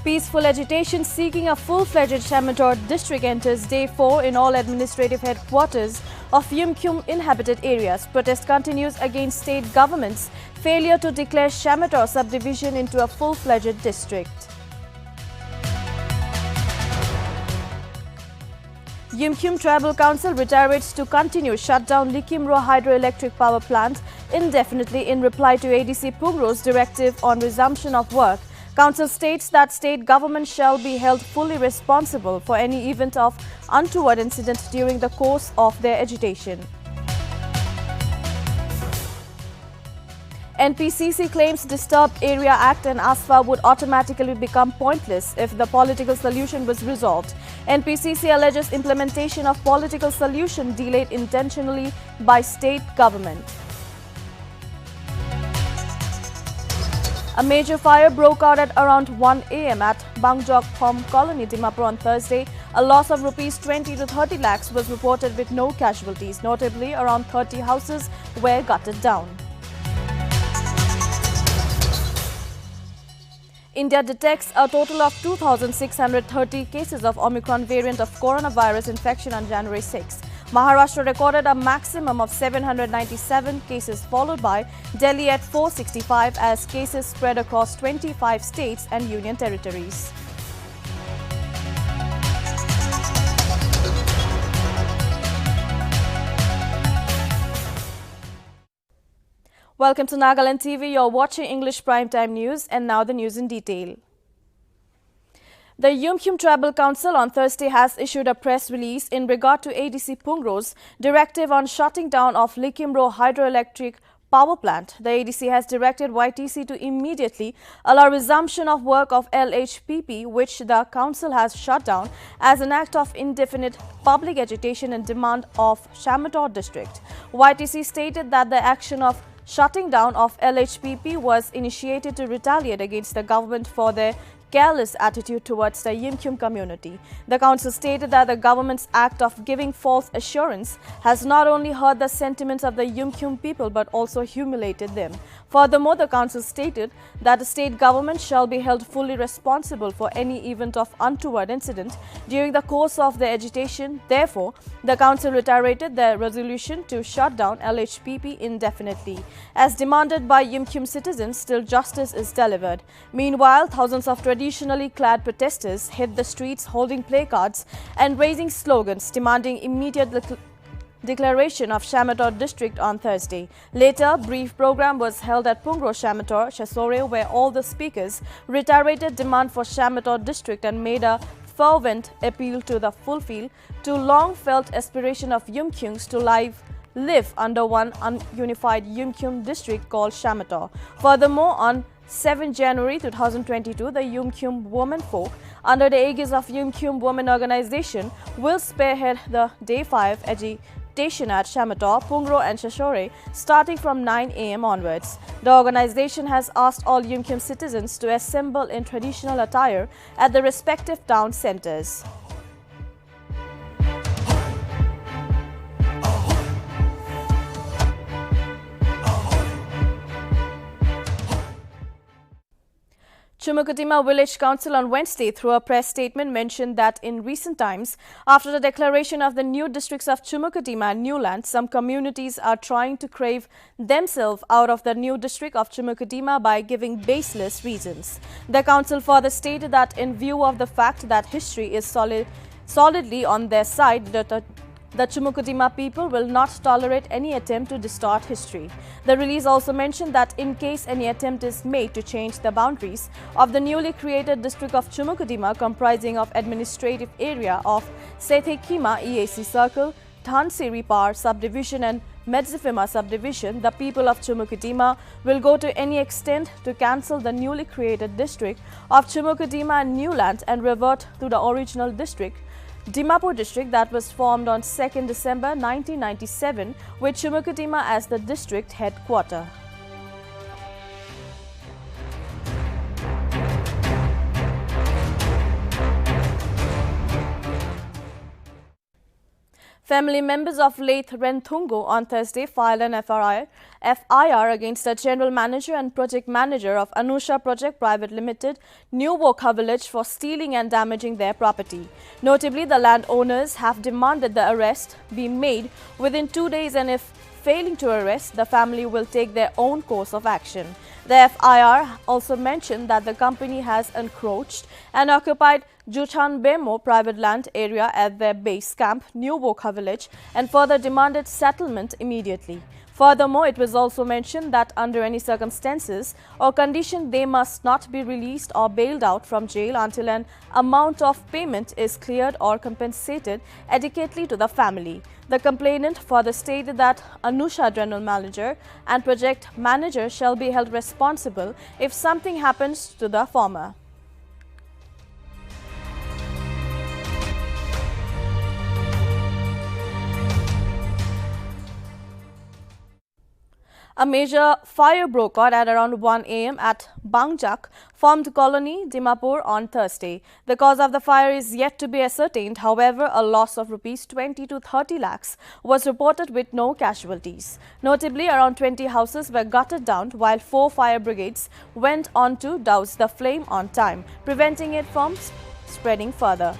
Peaceful agitation seeking a full-fledged Shamator district enters day 4 in all administrative headquarters of Yumkyum inhabited areas. Protest continues against state government's failure to declare Shamator subdivision into a full-fledged district. Yumkyum Tribal Council reiterates to continue shut down Likimro hydroelectric power plant indefinitely in reply to ADC Pungro's directive on resumption of work. Council states that state government shall be held fully responsible for any event of untoward incident during the course of their agitation. NPCC claims Disturbed Area Act and ASFA would automatically become pointless if the political solution was resolved. NPCC alleges implementation of political solution delayed intentionally by state government. A major fire broke out at around 1 a.m. at Bangjok Phom Colony, Dimapur on Thursday. A loss of rupees 20 to 30 lakhs was reported with no casualties. Notably, around 30 houses were gutted down. India detects a total of 2,630 cases of Omicron variant of coronavirus infection on January 6. Maharashtra recorded a maximum of 797 cases, followed by Delhi at 465 as cases spread across 25 states and union territories. Welcome to Nltv. You're watching English Primetime News, and now the news in detail. The Yumkyum Tribal Council on Thursday has issued a press release in regard to ADC Pungro's directive on shutting down of Likimro hydroelectric power plant. The ADC has directed YTC to immediately allow resumption of work of LHPP, which the council has shut down as an act of indefinite public agitation and demand of Shamator district. YTC stated that the action of shutting down of LHPP was initiated to retaliate against the government for their careless attitude towards the Yumkyum community. The council stated that the government's act of giving false assurance has not only hurt the sentiments of the Yumkyum people but also humiliated them. Furthermore, the council stated that the state government shall be held fully responsible for any event of untoward incident during the course of the agitation. Therefore, the council reiterated their resolution to shut down LHPP indefinitely. As demanded by Yumkyum citizens, till justice is delivered. Meanwhile, thousands of traditionally clad protesters hit the streets holding placards and raising slogans demanding immediate declaration of Shamator district on Thursday. Later, brief program was held at Pungro Shamator, Shasore, where all the speakers reiterated demand for Shamator district and made a fervent appeal to the fulfill to long-felt aspiration of Yumkyungs to live under one unified Yumkyum district called Shamator. Furthermore, on 7 January 2022, the Yumkyum women folk, under the aegis of Yumkyum Women Organization, will spearhead the Day 5 agitation at Shamator, Pungro and Shashore, starting from 9 a.m. onwards. The organization has asked all Yumkyum citizens to assemble in traditional attire at the respective town centers. Chuma Village Council on Wednesday, through a press statement, mentioned that in recent times, after the declaration of the new districts of Chumukatima and Newland, some communities are trying to crave themselves out of the new district of Chumukatima by giving baseless reasons. The council further stated that in view of the fact that history is solidly on their side, the Chumukatima people will not tolerate any attempt to distort history. The release also mentioned that in case any attempt is made to change the boundaries of the newly created district of Chumukatima, comprising of administrative area of Sethekima EAC Circle, Dhansiri Par subdivision and Medzifima subdivision, the people of Chumukatima will go to any extent to cancel the newly created district of Chumukatima and Newland and revert to the original district, Dimapur district, that was formed on 2nd December 1997 with Chumukatima as the district headquarter. Family members of late Renthungo on Thursday filed an FIR against the general manager and project manager of Anusha Project Private Limited, New Wokha village for stealing and damaging their property. Notably, the landowners have demanded the arrest be made within 2 days, and if failing to arrest, the family will take their own course of action. The FIR also mentioned that the company has encroached and occupied Juchan Bemo private land area at their base camp, New Wokha village, and further demanded settlement immediately. Furthermore, it was also mentioned that under any circumstances or condition, they must not be released or bailed out from jail until an amount of payment is cleared or compensated adequately to the family. The complainant further stated that Anusha general manager and project manager shall be held responsible if something happens to the former. A major fire broke out at around 1 a.m. at Bangjak, formed colony, Dimapur on Thursday. The cause of the fire is yet to be ascertained. However, a loss of rupees 20 to 30 lakhs was reported with no casualties. Notably, around 20 houses were gutted down while 4 fire brigades went on to douse the flame on time, preventing it from spreading further.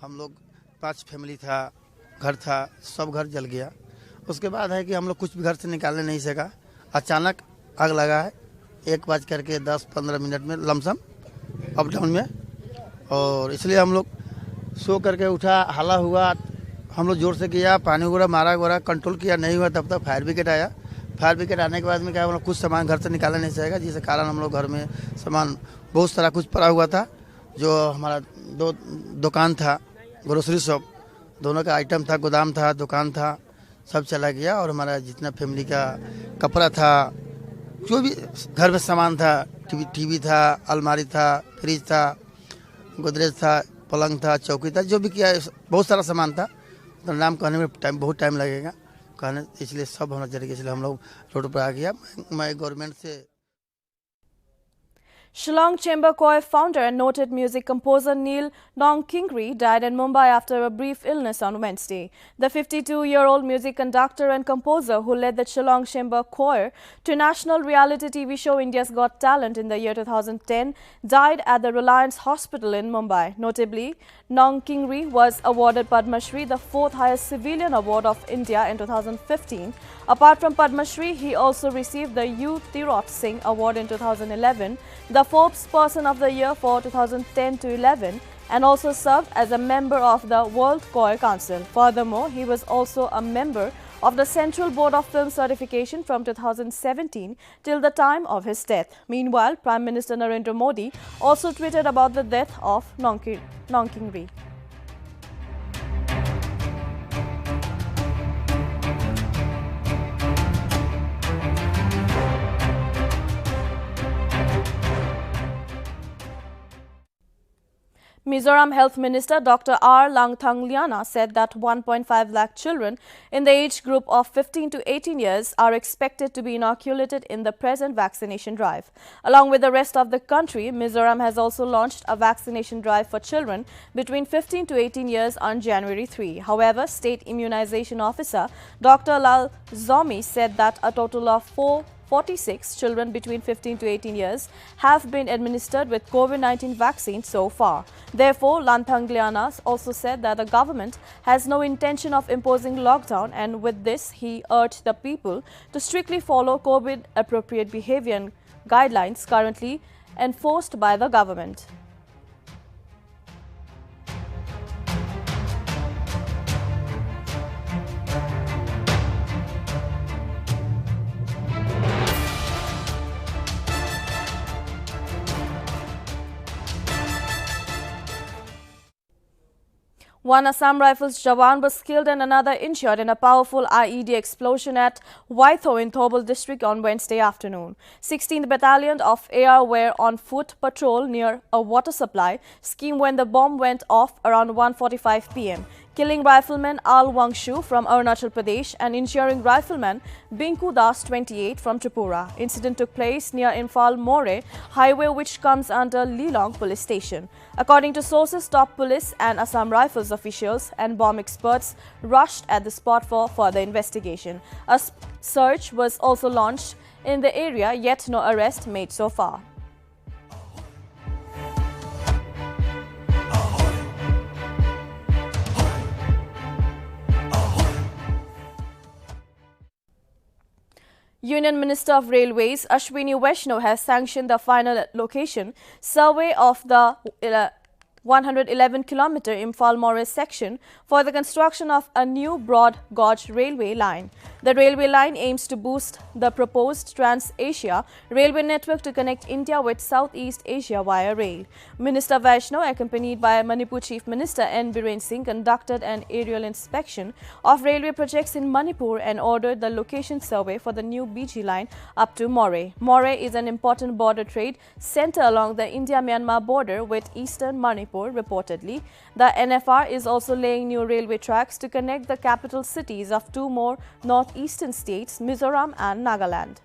हम लोग 5 family था, घर था, सब घर जल गया। उसके बाद है कि हम लोग कुछ भी घर से निकालने नहीं सका। अचानक आग लगा है 1:10-15 मिनट में लमसम अप डाउन में, और इसलिए हम लोग सो करके उठा, हल्ला हुआ, हम लोग ज़ोर से किया, पानी वगैरह मारा वगैरह कंट्रोल किया, नहीं हुआ। तब तक फायर ब्रिगेड आया। फायर ब्रिगेड आने के बाद में क्या हम लोग कुछ सामान घर से निकालने नहीं सका, जिसके कारण हम लोग घर में सामान बहुत सारा कुछ पड़ा हुआ था। जो हमारा 2 दुकान था, ग्रोसरी शॉप, दोनों का आइटम था, गोदाम था, दुकान था, सब चला गया। और हमारा जितना फैमिली का कपड़ा था, जो भी घर में सामान था, टीवी था, अलमारी था, फ्रिज था, गोदरेज था, पलंग था, चौकी था, जो भी किया बहुत सारा सामान था। तो नाम कहने में बहुत टाइम लगेगा कहने, इसलिए सब होना चाहिए। इसलिए हम लोग रोड पर आ गया। मैं गवर्नमेंट से Shillong Chamber Choir founder and noted music composer Neil Kingri died in Mumbai after a brief illness on Wednesday. The 52-year-old music conductor and composer who led the Shillong Chamber Choir to national reality TV show India's Got Talent in the year 2010 died at the Reliance Hospital in Mumbai. Notably, Nong Kingri was awarded Padma Shri, the 4th highest civilian award of India in 2015. Apart from Padma Shri, he also received the U. Tirot Singh Award in 2011, the Forbes Person of the Year for 2010 to 11, and also served as a member of the World Choir Council. Furthermore, he was also a member of the Central Board of Film Certification from 2017 till the time of his death. Meanwhile, Prime Minister Narendra Modi also tweeted about the death of Nong Kingri. Mizoram Health Minister Dr. R. Langthang said that 1.5 lakh children in the age group of 15 to 18 years are expected to be inoculated in the present vaccination drive. Along with the rest of the country, Mizoram has also launched a vaccination drive for children between 15 to 18 years on January 3. However, State Immunization Officer Dr. Lal Zomi said that a total of 46 children between 15 to 18 years have been administered with COVID-19 vaccine so far. Therefore, Langthang also said that the government has no intention of imposing lockdown, and with this, he urged the people to strictly follow COVID-appropriate behavior and guidelines currently enforced by the government. One Assam Rifles Jawan was killed and another injured in a powerful IED explosion at Waitho in Thobal district on Wednesday afternoon. 16th Battalion of AR were on foot patrol near a water supply scheme when the bomb went off around 1:45 p.m. killing rifleman Al Wangshu from Arunachal Pradesh and injuring rifleman Binku Das, 28, from Tripura. Incident took place near Imphal-More highway, which comes under Lilong police station. According to sources, top police and Assam Rifles officials and bomb experts rushed at the spot for further investigation. A search was also launched in the area, yet no arrest made so far. Union Minister of Railways Ashwini Vaishnaw has sanctioned the final location survey of the 111-kilometer Imphal-More section for the construction of a new broad gauge railway line. The railway line aims to boost the proposed Trans-Asia railway network to connect India with Southeast Asia via rail. Minister Vaishnaw, accompanied by Manipur Chief Minister N. Biren Singh, conducted an aerial inspection of railway projects in Manipur and ordered the location survey for the new BG line up to More. More is an important border trade center along the India-Myanmar border with eastern Manipur. Reportedly, the NFR is also laying new railway tracks to connect the capital cities of two more northeastern states, Mizoram and Nagaland.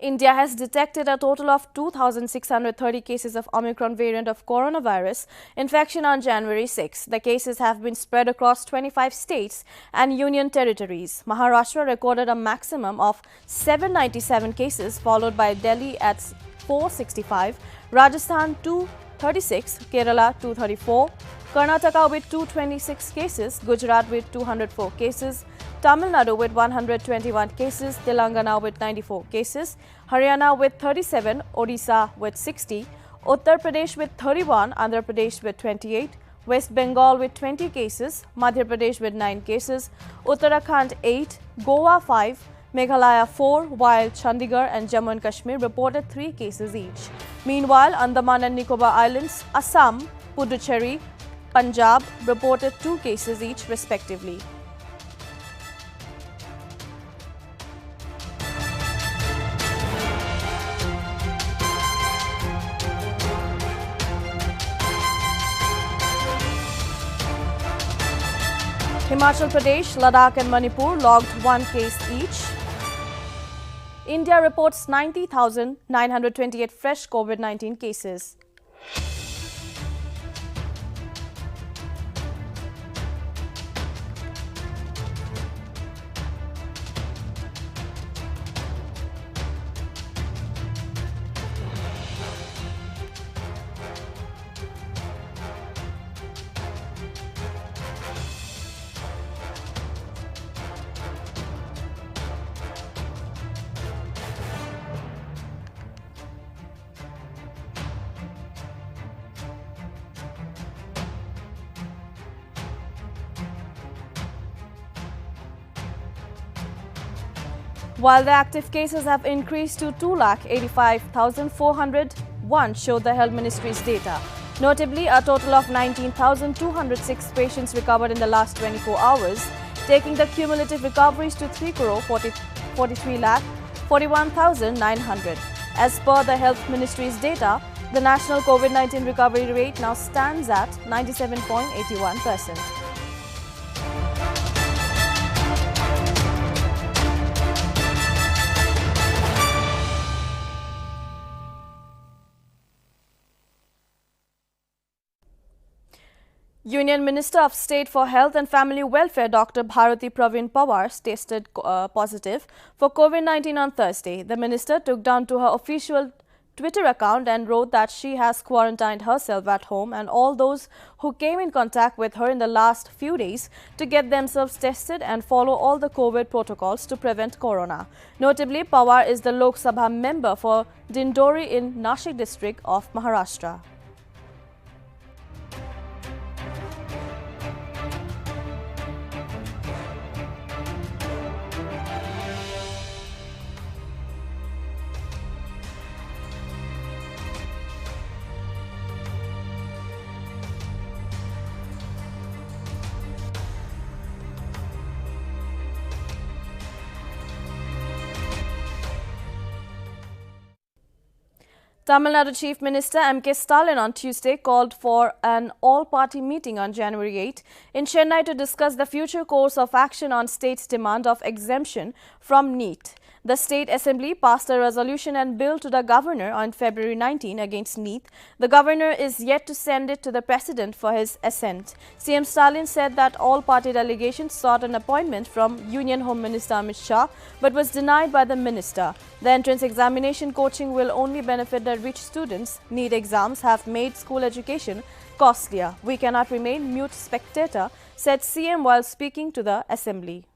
India has detected a total of 2,630 cases of Omicron variant of coronavirus infection on January 6. The cases have been spread across 25 states and union territories. Maharashtra recorded a maximum of 797 cases, followed by Delhi at 465, Rajasthan 236, Kerala 234, Karnataka with 226 cases, Gujarat with 204 cases, Tamil Nadu with 121 cases, Telangana with 94 cases, Haryana with 37, Odisha with 60, Uttar Pradesh with 31, Andhra Pradesh with 28, West Bengal with 20 cases, Madhya Pradesh with 9 cases, Uttarakhand 8, Goa 5, Meghalaya 4, while Chandigarh and Jammu and Kashmir reported 3 cases each. Meanwhile, Andaman and Nicobar Islands, Assam, Puducherry, Punjab reported 2 cases each respectively. Himachal Pradesh, Ladakh and Manipur logged 1 case each. India reports 90,928 fresh COVID-19 cases. While the active cases have increased to 2,85,401, showed the Health Ministry's data. Notably, a total of 19,206 patients recovered in the last 24 hours, taking the cumulative recoveries to 3,43,41,900. As per the Health Ministry's data, the national COVID-19 recovery rate now stands at 97.81%. Union Minister of State for Health and Family Welfare Dr. Bharati Praveen Pawar tested positive for COVID-19 on Thursday. The minister took down to her official Twitter account and wrote that she has quarantined herself at home and all those who came in contact with her in the last few days to get themselves tested and follow all the COVID protocols to prevent corona. Notably, Pawar is the Lok Sabha member for Dindori in Nashik district of Maharashtra. Tamil Nadu Chief Minister M.K. Stalin on Tuesday called for an all-party meeting on January 8 in Chennai to discuss the future course of action on state's demand of exemption from NEET. The State Assembly passed a resolution and bill to the Governor on February 19 against NEET. The Governor is yet to send it to the President for his assent. CM Stalin said that all party delegations sought an appointment from Union Home Minister Amit Shah but was denied by the minister. The entrance examination coaching will only benefit the rich students. NEET exams have made school education costlier. We cannot remain mute spectator, said CM while speaking to the Assembly.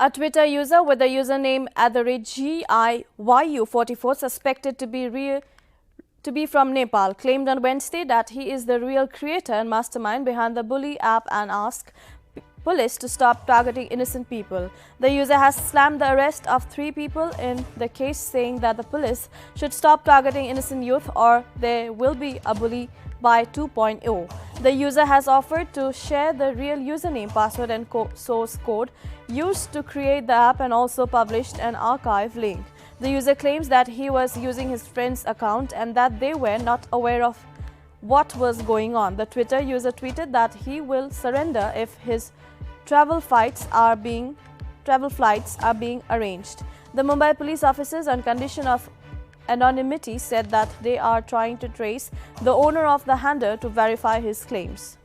A Twitter user with the username @GIYU44 suspected to be from Nepal claimed on Wednesday that he is the real creator and mastermind behind the bully app and asked police to stop targeting innocent people. The user has slammed the arrest of 3 people in the case, saying that the police should stop targeting innocent youth or there will be a bully by 2.0. The user has offered to share the real username, password and source code used to create the app and also published an archive link. The user claims that he was using his friend's account and that they were not aware of what was going on. The Twitter user tweeted that he will surrender if his travel flights are being arranged. The Mumbai police officers, on condition of anonymity, said that they are trying to trace the owner of the handle to verify his claims.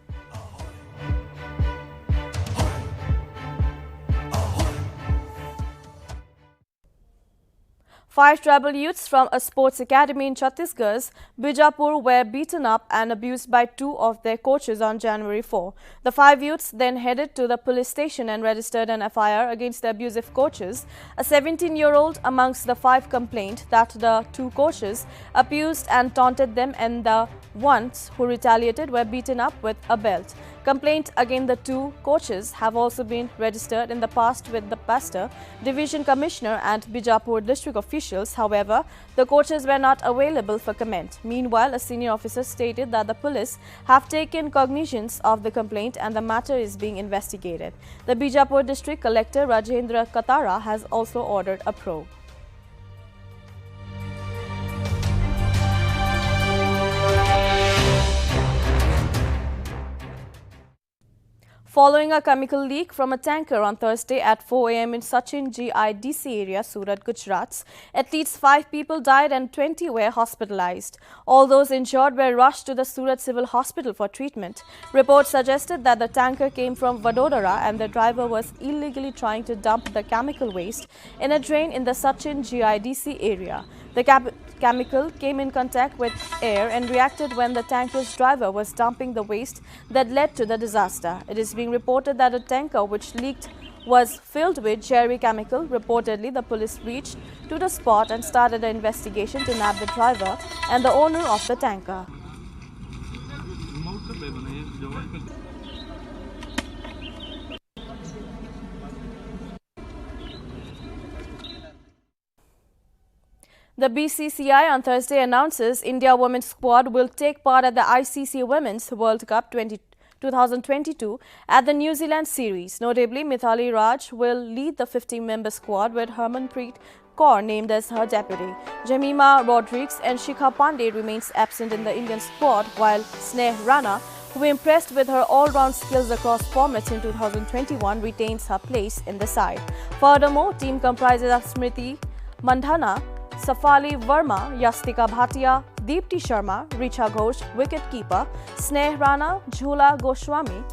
5 tribal youths from a sports academy in Chhattisgarh's Bijapur were beaten up and abused by 2 of their coaches on January 4. The 5 youths then headed to the police station and registered an FIR against the abusive coaches. A 17-year-old amongst the 5 complained that the 2 coaches abused and taunted them and the ones who retaliated were beaten up with a belt. Complaints against the 2 coaches have also been registered in the past with the Pastor, Division Commissioner and Bijapur district officials. However, the coaches were not available for comment. Meanwhile, a senior officer stated that the police have taken cognizance of the complaint and the matter is being investigated. The Bijapur district collector Rajendra Katara has also ordered a probe. Following a chemical leak from a tanker on Thursday at 4 a.m. in Sachin GIDC area, Surat, Gujarat, at least 5 people died and 20 were hospitalized. All those injured were rushed to the Surat Civil Hospital for treatment. Reports suggested that the tanker came from Vadodara and the driver was illegally trying to dump the chemical waste in a drain in the Sachin GIDC area. The chemical came in contact with air and reacted when the tanker's driver was dumping the waste that led to the disaster. It is being reported that a tanker which leaked was filled with cherry chemical. Reportedly, the police reached to the spot and started an investigation to nab the driver and the owner of the tanker. The BCCI on Thursday announces India women's squad will take part at the ICC Women's World Cup 2022 at the New Zealand series. Notably, Mithali Raj will lead the 50-member squad with Harmanpreet Kaur named as her deputy. Jemima Rodriguez and Shikha Pandey remains absent in the Indian squad, while Sneh Rana, who impressed with her all-round skills across formats in 2021, retains her place in the side. Furthermore, team comprises of Smriti Mandhana, Safali Verma, Yastika Bhatia, Deepti Sharma, Richa Ghosh, wicket-keeper, Sneh Rana, Jhula Goswami,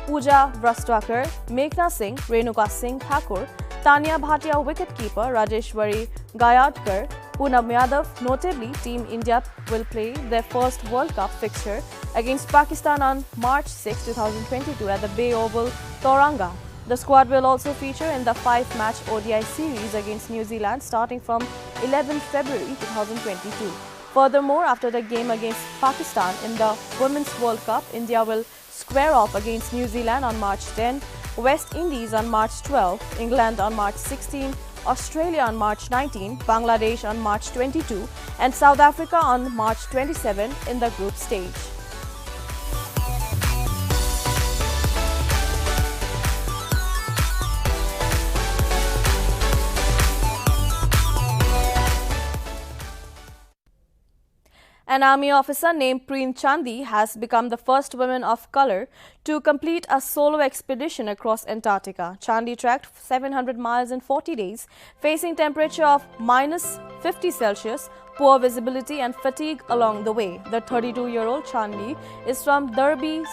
Pooja Vrastwakar, Meghna Singh, Renuka Singh Thakur, Tanya Bhatia, wicket-keeper, Rajeshwari Gayadkar, Poonam Yadav. Notably, Team India will play their first World Cup fixture against Pakistan on March 6, 2022 at the Bay Oval, Tauranga. The squad will also feature in the 5-match ODI series against New Zealand starting from 11 February 2022. Furthermore, after the game against Pakistan in the Women's World Cup, India will square off against New Zealand on March 10, West Indies on March 12, England on March 16, Australia on March 19, Bangladesh on March 22 and South Africa on March 27 in the group stage. An army officer named Preen Chandi has become the first woman of color to complete a solo expedition across Antarctica. Chandi trekked 700 miles in 40 days, facing temperature of -50 Celsius, poor visibility and fatigue along the way. The 32-year-old Chandi is from Derby.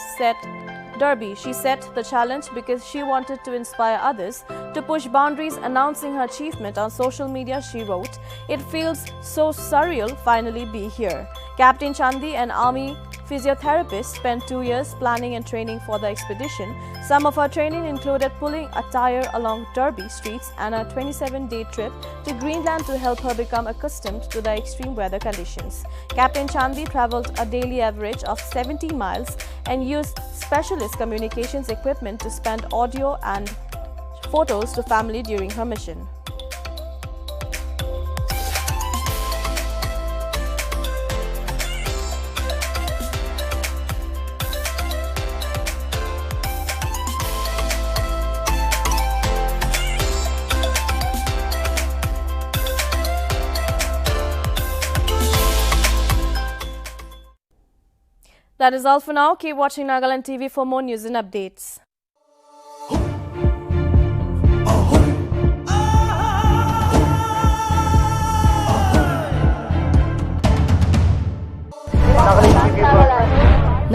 She set the challenge because she wanted to inspire others to push boundaries. Announcing her achievement on social media, she wrote, "It feels so surreal finally be here." Captain Chandi, an army physiotherapist, spent 2 years planning and training for the expedition. Some of her training included pulling a tire along Derby streets and a 27-day trip to Greenland to help her become accustomed to the extreme weather conditions. Captain Chandi traveled a daily average of 70 miles and used specialist communications equipment to send audio and photos to family during her mission. That is all for now. Keep watching Nagaland TV for more news and updates.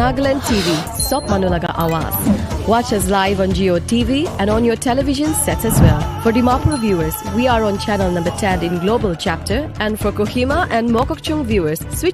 Nagaland TV, Sop Manulaga Awaz. Watch us live on Geo TV and on your television sets as well. For Dimapur viewers, we are on channel number 10 in Global Chapter, and for Kohima and Mokokchung viewers, switch